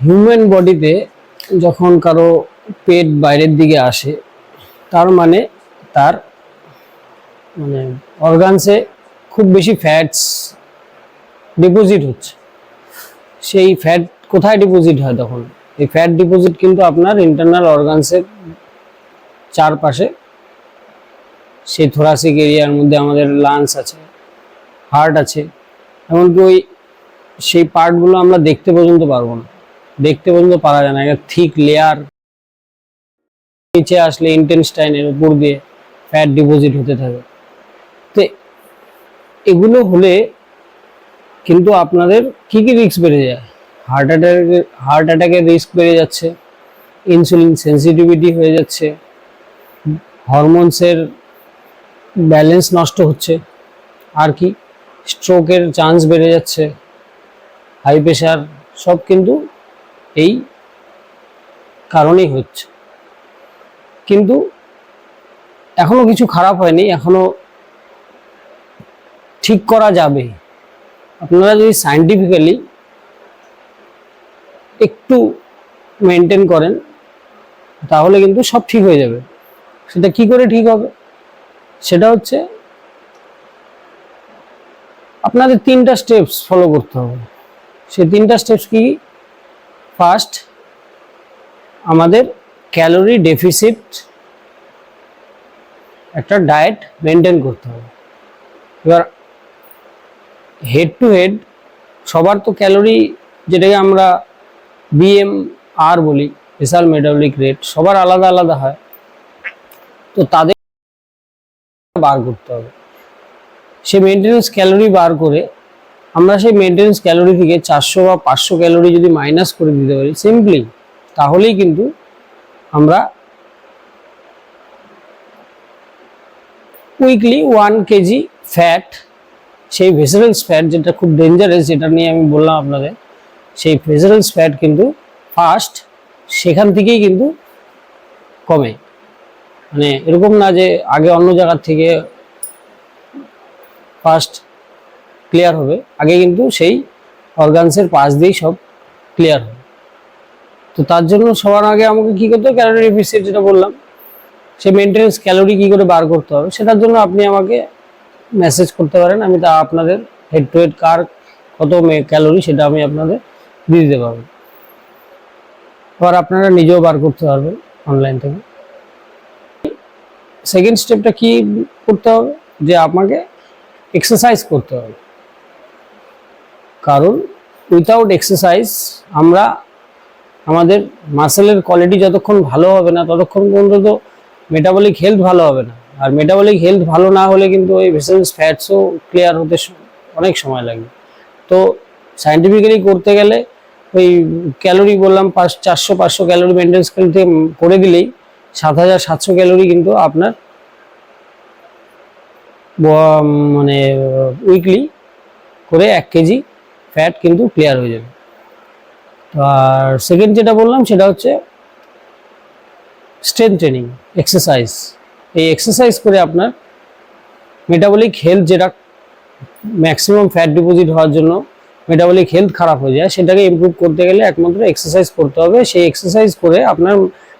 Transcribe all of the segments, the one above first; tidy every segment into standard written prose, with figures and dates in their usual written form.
Human বডিতে যখন কারো পেট বাইরের দিকে আসে, তার মানে তার অর্গানসে খুব বেশি ফ্যাটস ডিপোজিট হচ্ছে। সেই ফ্যাট কোথায় ডিপোজিট হয়? তখন এই ফ্যাট ডিপোজিট কিন্তু আপনার ইন্টারনাল অর্গানসের চারপাশে, সেই থোরাসিক এরিয়ার মধ্যে আমাদের লাংস আছে, হার্ট আছে, এমনকি ওই সেই পার্টগুলো আমরা দেখতে পর্যন্ত পারবো না, দেখতে পর্যন্ত পারা যায় না। একটা থিক লেয়ার নিচে আসলে ইন্টেস্টাইনের উপর দিয়ে ফ্যাট ডিপোজিট হতে থাকে। তো এগুলো হলে কিন্তু আপনাদের কি কি রিস্ক বেড়ে যায়? হার্ট অ্যাটাকের রিস্ক বেড়ে যাচ্ছে, ইনসুলিন সেন্সিটিভিটি হয়ে যাচ্ছে, হরমোনসের ব্যালেন্স নষ্ট হচ্ছে, আর কি স্ট্রোকের চান্স বেড়ে যাচ্ছে, হাই প্রেশার, সব কিন্তু এই কারণেই হচ্ছে। কিন্তু এখনো কিছু খারাপ হয়নি, এখনো ঠিক করা যাবে। আপনারা যদি সায়েন্টিফিক্যালি একটু মেনটেন করেন তাহলে কিন্তু সব ঠিক হয়ে যাবে। সেটা কি করে ঠিক হবে? সেটা হচ্ছে আপনাদের 3টা স্টেপস ফলো করতে হবে। সেই 3টা স্টেপস কি? ফার্স্ট, আমাদের ক্যালোরি ডেফিসিট একটা ডায়েট মেনটেন করতে হবে। এবার হেড টু হেড সবার তো ক্যালোরি, যেটাকে আমরা BMR বলি, বেসাল মেটাবলিক রেট, সবার আলাদা আলাদা হয়। তো তাদের বার করতে হবে। সে মেনটেন্যান্স ক্যালোরি বার করে আমরা সেই মেনটেন্যান্স ক্যালোরি থেকে 400 বা 500 ক্যালোরি যদি মাইনাস করে দিতে পারি সিম্পলি, তাহলেই কিন্তু আমরা উইকলি 1 কেজি ফ্যাট, সেই ভেসারেলস ফ্যাট যেটা খুব ডেঞ্জারাস, যেটা নিয়ে আমি বললাম আপনাদের, সেই ভেসারেলস ফ্যাট কিন্তু ফার্স্ট সেখান থেকেই কিন্তু কমে। এরকম না যে আগে অন্য জায়গার থেকে ফার্স্ট ক্লিয়ার হবে, আগে কিন্তু সেই অর্গানসের পাশ দিয়েই সব ক্লিয়ার হবে। তো তার জন্য সবার আগে আমাকে কি করতে হবে? ক্যালোরি ডেফিসিট যেটা বললাম, সে মেনটেন্যান্স ক্যালোরি কি করে বার করতে হবে, সেটার জন্য আপনি আমাকে মেসেজ করতে পারেন। আমি তা আপনাদের হেড টু হেড কার কত ক্যালোরি সেটা আমি আপনাদের দিয়ে দিতে পারবো। আবার আপনারা নিজেও বার করতে পারবেন অনলাইন থেকে। সেকেন্ড স্টেপটা কি করতে হবে? যে আমাকে এক্সারসাইজ করতে হবে, কারণ উইথাউট এক্সারসাইজ আমরা আমাদের মাসেলের কোয়ালিটি যতক্ষণ ভালো হবে না ততক্ষণ পর্যন্ত মেটাবলিক হেলথ ভালো হবে না। আর মেটাবলিক হেলথ ভালো না হলে কিন্তু ওই ভেসেলস ফ্যাটসও ক্লিয়ার হতে অনেক সময় লাগবে। তো সায়েন্টিফিক্যালি করতে গেলে ওই ক্যালোরি বললাম 400-500 ক্যালোরি মেনটেন্স করে দিলেই 7700 ক্যালোরি কিন্তু আপনার উইকলি করে 1 কেজি ফ্যাট কিন্তু ক্লিয়ার হয়ে যাবে। আর সেকেন্ড যেটা বললাম সেটা হচ্ছে স্ট্রেংথ ট্রেনিং, এক্সারসাইজ। এই এক্সারসাইজ করে আপনার মেটাবলিক হেলথ, যেটা ম্যাক্সিমাম ফ্যাট ডিপোজিট হওয়ার জন্য মেটাবলিক হেলথ খারাপ হয়ে যায়, সেটাকে ইমপ্রুভ করতে গেলে একমাত্র এক্সারসাইজ করতে হবে। সেই এক্সারসাইজ করে আপনার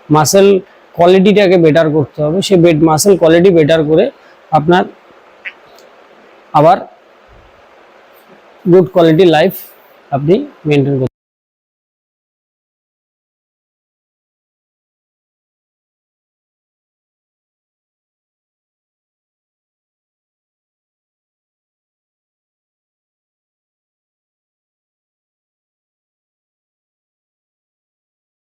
মাসেল কোয়ালিটিটাকে বেটার করতে হবে। সেই মাসেল কোয়ালিটি বেটার করে আপনার আবার গুড কোয়ালিটি লাইফ আপনি মেনটেন করতে